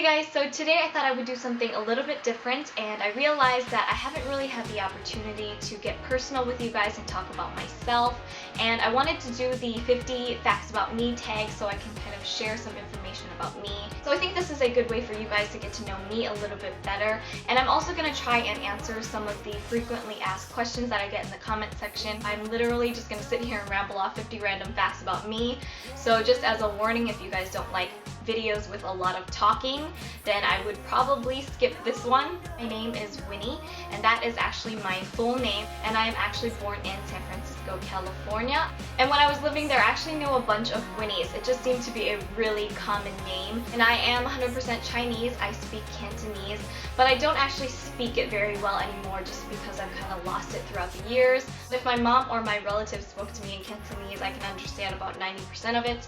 guys, so today I thought I would do something a little bit different, and I realized that I haven't really had the opportunity to get personal with you guys and talk about myself, and I wanted to do the 50 facts about me tag so I can kind of share some information about me. So I think this is a good way for you guys to get to know me a little bit better, and I'm also going to try and answer some of the frequently asked questions that I get in the comment section. I'm literally just going to sit here and ramble off 50 random facts about me, so just as a warning, if you guys don't like videos with a lot of talking, then I would probably skip this one. My name is Winnie, and that is actually my full name, and I am actually born in San Francisco, California. And when I was living there, I actually knew a bunch of Winnies. It just seemed to be a really common name. And I am 100% Chinese. I speak Cantonese, but I don't actually speak it very well anymore just because I've kind of lost it throughout the years. If my mom or my relatives spoke to me in Cantonese, I can understand about 90% of it.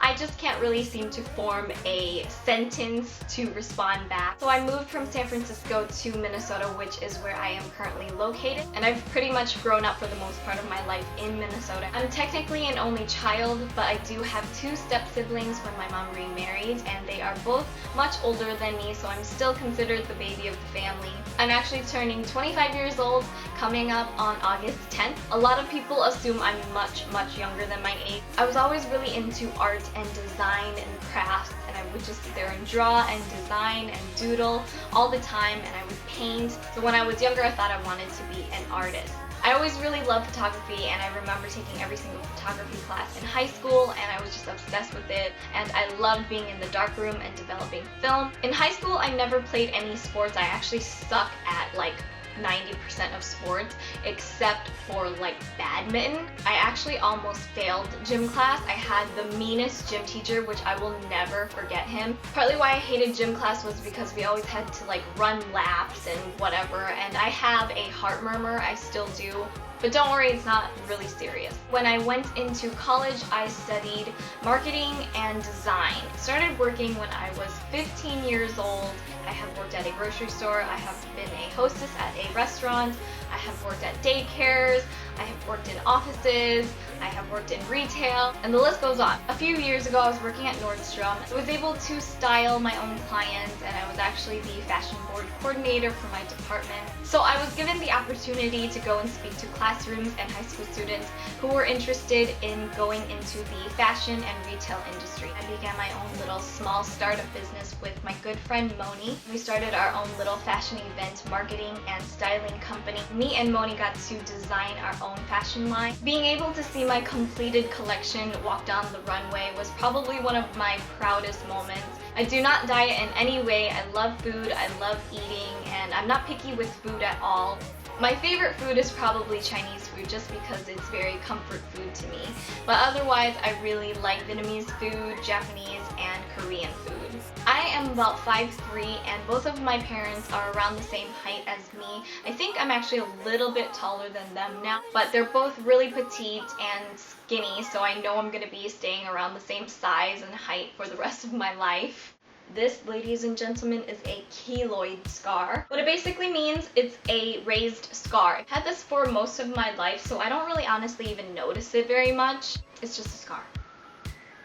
I just can't really seem to form a sentence to respond back. So I moved from San Francisco to Minnesota, which is where I am currently located, and I've pretty much grown up for the most part of my life in Minnesota. I'm technically an only child, but I do have two step-siblings when my mom remarried, and they are both much older than me, so I'm still considered the baby of the family. I'm actually turning 25 years old coming up on August 10th. A lot of people assume I'm much younger than my age. I was always really into art and design and crafts, and I would just sit there and draw and design and doodle all the time, and I would paint. So when I was younger, I thought I wanted to be an artist. I always really loved photography, and I remember taking every single photography class in high school, and I was just obsessed with it, and I loved being in the darkroom and developing film. In high school, I never played any sports. I actually suck at like 90% of sports except for like badminton. I actually almost failed gym class. I had the meanest gym teacher, which I will never forget him. Partly why I hated gym class was because we always had to like run laps and whatever, and I have a heart murmur. I still do. But don't worry, it's not really serious. When I went into college, I studied marketing and design. Started working when I was 15 years old. I have worked at a grocery store, I have been a hostess at a restaurant, I have worked at daycares, I have worked in offices, I have worked in retail, and the list goes on. A few years ago, I was working at Nordstrom. I was able to style my own clients, and I was actually the fashion board coordinator for my department. So I was given the opportunity to go and speak to classrooms and high school students who were interested in going into the fashion and retail industry. I began my own little small startup business with my good friend Moni. We started our own little fashion event marketing and styling company. Me and Moni got to design our own fashion line. Being able to see my completed collection walk down the runway was probably one of my proudest moments. I do not diet in any way. I love food, I love eating, and I'm not picky with food at all. My favorite food is probably Chinese food just because it's very comfort food to me. But otherwise, I really like Vietnamese food, Japanese, and Korean food. I am about 5'3", and both of my parents are around the same height as me. I think I'm actually a little bit taller than them now, but they're both really petite and skinny, so I know I'm going to be staying around the same size and height for the rest of my life. This, ladies and gentlemen, is a keloid scar. What it basically means, it's a raised scar. I've had this for most of my life, so I don't really honestly even notice it very much. It's just a scar.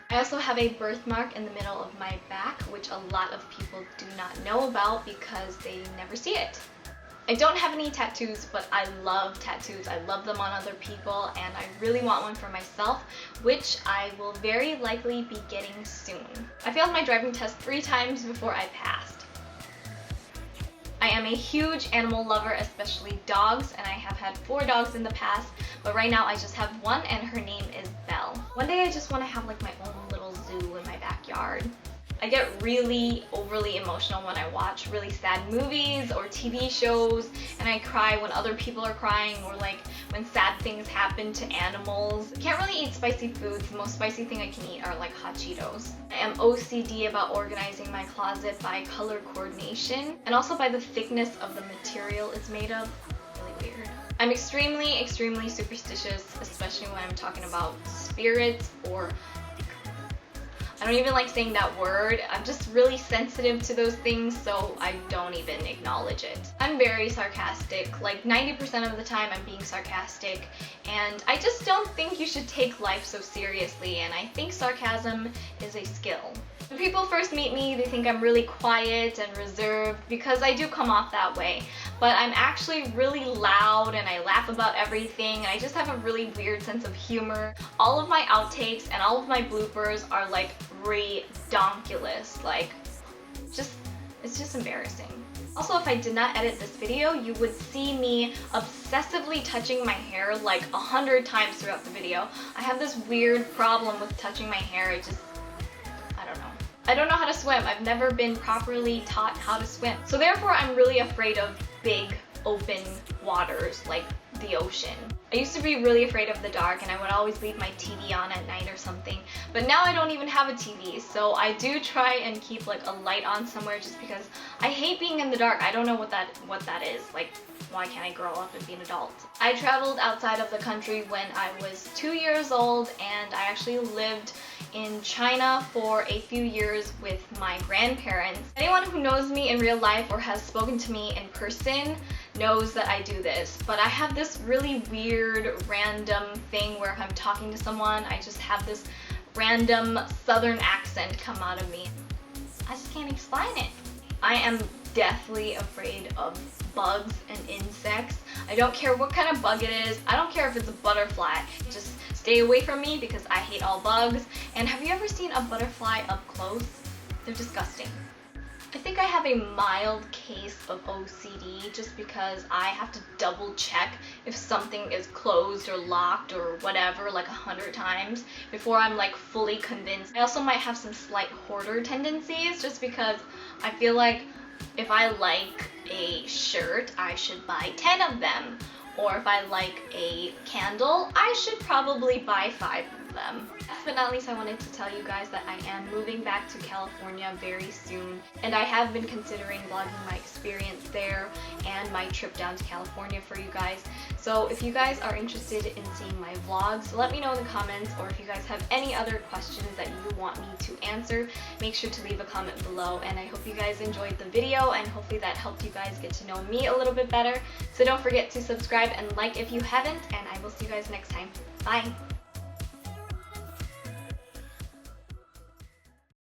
I also have a birthmark in the middle of my back, which a lot of people do not know about because they never see it. I don't have any tattoos, but I love tattoos. I love them on other people, and I really want one for myself, which I will very likely be getting soon. I failed my driving test 3 times before I passed. I am a huge animal lover, especially dogs, and I have had 4 dogs in the past, but right now I just have one, and her name is Belle. One day I just want to have like my own little zoo in my backyard. I get really overly emotional when I watch really sad movies or TV shows, and I cry when other people are crying, or like when sad things happen to animals. I can't really eat spicy foods. The most spicy thing I can eat are like hot Cheetos. I am OCD about organizing my closet by color coordination and also by the thickness of the material it's made of. Really weird. I'm extremely superstitious, especially when I'm talking about spirits, or I don't even like saying that word. I'm just really sensitive to those things, so I don't even acknowledge it. I'm very sarcastic. Like 90% of the time I'm being sarcastic, and I just don't think you should take life so seriously, and I think sarcasm is a skill. When people first meet me, they think I'm really quiet and reserved because I do come off that way. But I'm actually really loud and I laugh about everything and I just have a really weird sense of humor. All of my outtakes and all of my bloopers are like redonkulous. Like, it's just embarrassing. Also, if I did not edit this video, you would see me obsessively touching my hair like 100 times throughout the video. I have this weird problem with touching my hair. I don't know how to swim. I've never been properly taught how to swim. So therefore, I'm really afraid of big, open waters like the ocean. I used to be really afraid of the dark and I would always leave my TV on at night or something. But now I don't even have a TV, so I do try and keep like a light on somewhere just because I hate being in the dark. I don't know what that is. Like, why can't I grow up and be an adult? I traveled outside of the country when I was 2 years old and I actually lived in China for a few years with my grandparents. Anyone who knows me in real life or has spoken to me in person knows that I do this, but I have this really weird random thing where if I'm talking to someone, I just have this random southern accent come out of me. I just can't explain it. I am deathly afraid of bugs and insects. I don't care what kind of bug it is. I don't care if it's a butterfly. Just stay away from me because I hate all bugs. And have you ever seen a butterfly up close? They're disgusting. I think I have a mild case of OCD just because I have to double check if something is closed or locked or whatever like 100 times before I'm like fully convinced. I also might have some slight hoarder tendencies just because I feel like if I like a shirt, I should buy 10 of them. Or if I like a candle, I should probably buy 5 of them. Last but not least, I wanted to tell you guys that I am moving back to California very soon, and I have been considering vlogging my experience there and my trip down to California for you guys. So if you guys are interested in seeing my vlogs, let me know in the comments, or if you guys have any other questions that you want me to answer, make sure to leave a comment below. And I hope you guys enjoyed the video, and hopefully that helped you guys get to know me a little bit better. So don't forget to subscribe and like if you haven't, and I will see you guys next time. Bye!